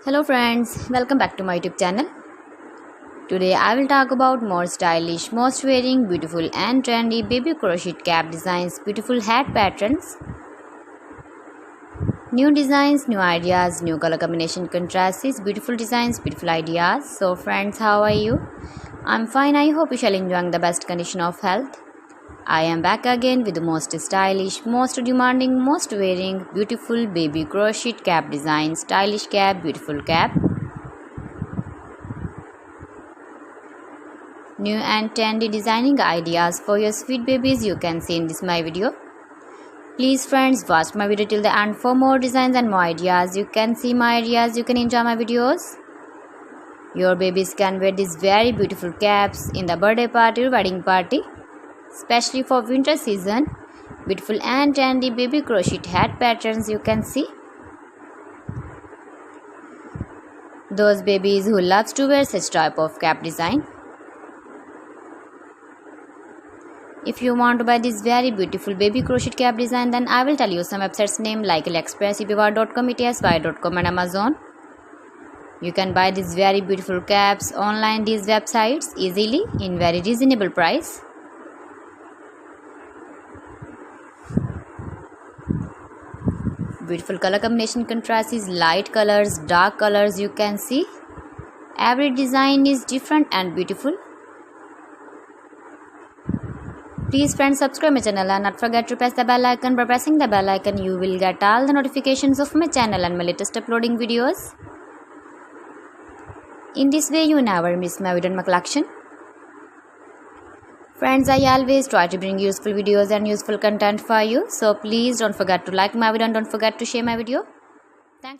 Hello friends, welcome back to my YouTube channel. Today I will talk about more stylish, most wearing, beautiful and trendy baby crochet cap designs, beautiful hat patterns, new designs, new ideas, new color combination contrasts, beautiful designs, beautiful ideas. So friends, how are you? I'm fine. I hope you shall enjoying the best condition of health. I am back again with the most stylish, most demanding, most wearing, beautiful baby crochet cap design, stylish cap, beautiful cap. New and trendy designing ideas for your sweet babies you can see in this my video. Please friends, watch my video till the end for more designs and more ideas. You can see my ideas, you can enjoy my videos. Your babies can wear these very beautiful caps in the birthday party or wedding party. Especially for winter season, beautiful and trendy baby crochet hat patterns you can see. Those babies who loves to wear such type of cap design. If you want to buy this very beautiful baby crochet cap design, then I will tell you some websites name like AliExpress, eBay.com, ETSY.com and Amazon. You can buy these very beautiful caps online these websites easily in very reasonable price. Beautiful color combination contrast is light colors, dark colors you can see. Every design is different and beautiful. Please friends, subscribe my channel and not forget to press the bell icon. By pressing the bell icon you will get all the notifications of my channel and my latest uploading videos. In this way you never miss my video and my collection. Friends, I always try to bring useful videos and useful content for you. So please don't forget to like my video and don't forget to share my video. Thanks.